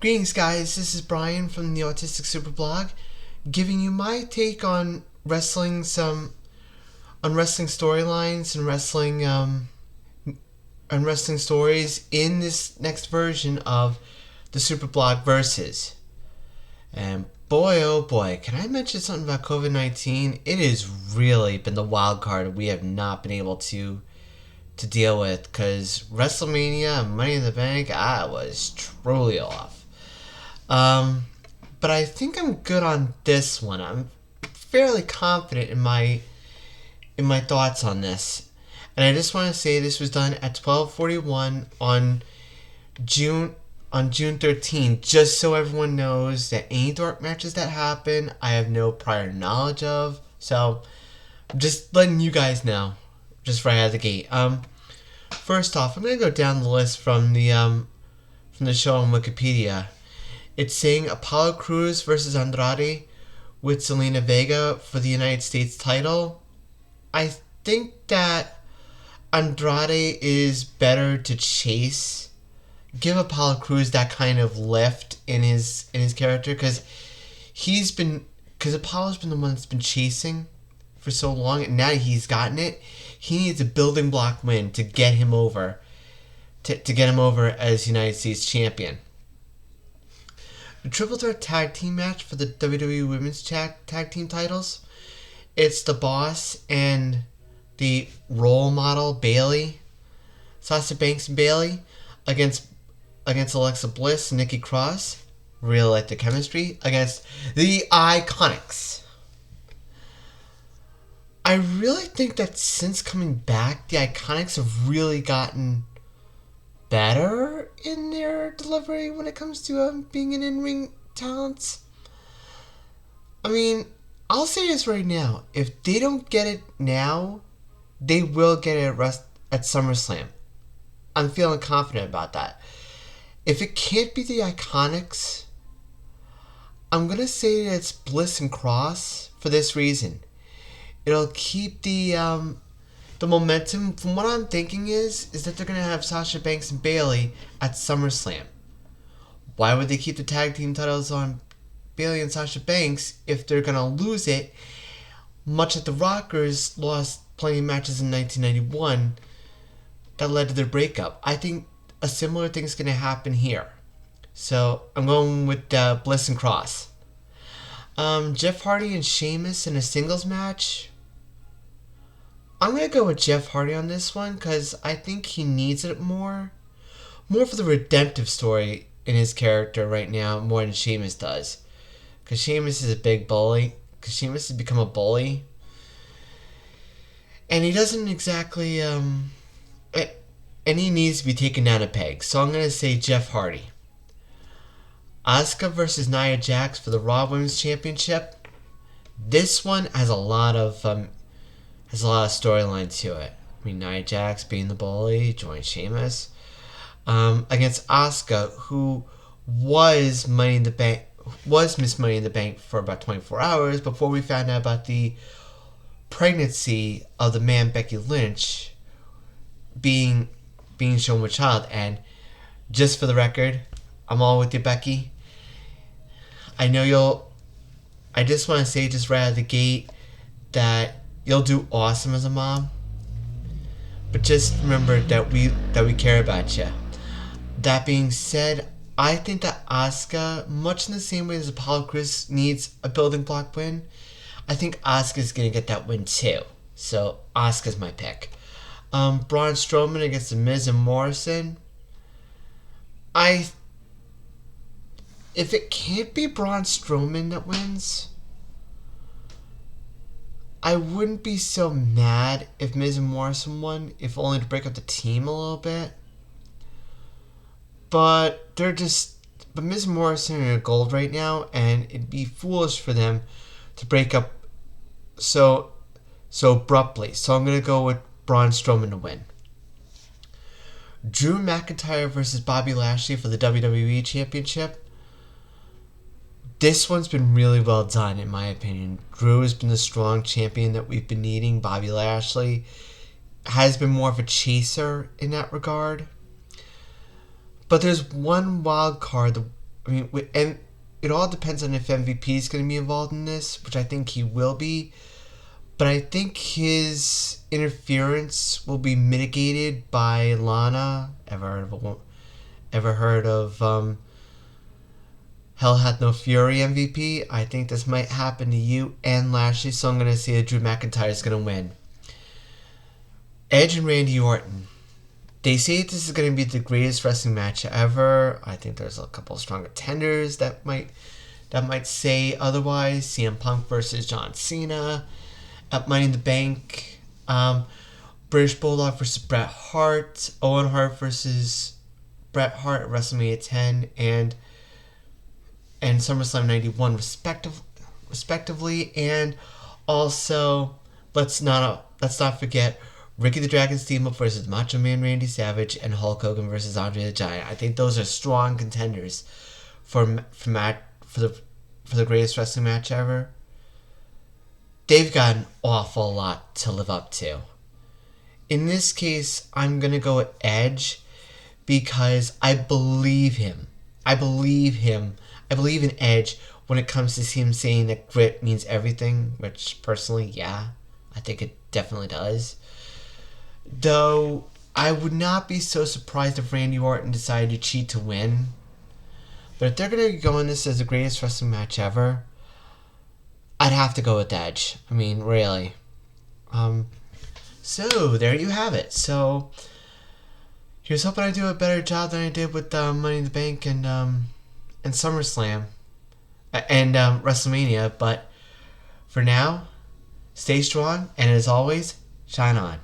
Greetings, guys. This is Brian from the Autistic Super Blog, giving you my take on wrestling, on wrestling storylines and wrestling stories in this next version of the Super Blog Versus. And boy, oh boy, can I mention something about COVID-19? It has really been the wild card we have not been able to deal with, because WrestleMania and Money in the Bank, I was truly off. But I think I'm good on this one. I'm fairly confident in my thoughts on this. And I just want to say this was done at 12:41 on June 13th, just so everyone knows that any dark matches that happen, I have no prior knowledge of. So I'm just letting you guys know, just right out of the gate. First off, I'm gonna go down the list from the show on Wikipedia. It's saying Apollo Crews versus Andrade with Zelina Vega for the United States title. I think that Andrade is better to chase. Give Apollo Crews that kind of lift in his character, because Apollo's been the one that's been chasing for so long, and now he's gotten it. He needs a building block win to get him over, to get him over as United States champion. The Triple Threat Tag Team match for the WWE Women's Tag Team titles. It's the Boss and the role model Bayley, Sasha Banks and Bayley, against Alexa Bliss and Nikki Cross. Really like the chemistry. Against the Iconics. I really think that since coming back, the Iconics have really gotten better in their delivery when it comes to being an in-ring talents. I mean, I'll say this right now. If they don't get it now, they will get it at SummerSlam. I'm feeling confident about that. If it can't be the Iconics, I'm going to say that it's Bliss and Cross for this reason. It'll keep the momentum. From what I'm thinking is that they're going to have Sasha Banks and Bayley at SummerSlam. Why would they keep the tag team titles on Bayley and Sasha Banks if they're going to lose it? Much like the Rockers lost plenty of matches in 1991 that led to their breakup. I think a similar thing is going to happen here. So I'm going with Bliss and Cross. Jeff Hardy and Sheamus in a singles match. I'm going to go with Jeff Hardy on this one because I think he needs it more for the redemptive story in his character right now, more than Sheamus does. Because Sheamus is a big bully. Because Sheamus has become a bully. And he doesn't exactly, and he needs to be taken down a peg. So I'm going to say Jeff Hardy. Asuka versus Nia Jax for the Raw Women's Championship. This one has a lot of storyline to it. I mean, Nia Jax being the bully, joined Sheamus, against Asuka, who was Miss Money in the Bank for about 24 hours before we found out about the pregnancy of the man Becky Lynch being shown with child. And just for the record, I'm all with you, Becky. I just want to say just right out of the gate that you'll do awesome as a mom. But just remember that we care about you. That being said, I think that Asuka, much in the same way as Apollo Crews needs a building block win, I think Asuka's going to get that win too. So Asuka's my pick. Braun Strowman against The Miz and Morrison. If it can't be Braun Strowman that wins, I wouldn't be so mad if Miz and Morrison won, if only to break up the team a little bit. But Miz and Morrison are gold right now, and it'd be foolish for them to break up so abruptly. So I'm gonna go with Braun Strowman to win. Drew McIntyre versus Bobby Lashley for the WWE Championship. This one's been really well done, in my opinion. Drew has been the strong champion that we've been needing. Bobby Lashley has been more of a chaser in that regard. But there's one wild card I mean, and it all depends on if MVP is going to be involved in this, which I think he will be. But I think his interference will be mitigated by Lana. Ever heard of Hell Hath No Fury MVP? I think this might happen to you and Lashley, so I'm going to say that Drew McIntyre is going to win. Edge and Randy Orton. They say this is going to be the greatest wrestling match ever. I think there's a couple of strong contenders that might say otherwise. CM Punk versus John Cena at Money in the Bank. British Bulldog versus Bret Hart. Owen Hart versus Bret Hart at WrestleMania 10 and SummerSlam 91 respectively. And also, let's not forget Ricky the Dragon Steamboat versus Macho Man Randy Savage and Hulk Hogan versus Andre the Giant. I think those are strong contenders for the greatest wrestling match ever. They've got an awful lot to live up to. In this case, I'm going to go with Edge because I believe him. I believe in Edge when it comes to him saying that grit means everything, which personally, yeah, I think it definitely does. Though, I would not be so surprised if Randy Orton decided to cheat to win. But if they're going to go in this as the greatest wrestling match ever, I'd have to go with Edge. I mean, really. So, there you have it. So, here's hoping I do a better job than I did with Money in the Bank and SummerSlam and WrestleMania. But for now, stay strong, and as always, shine on.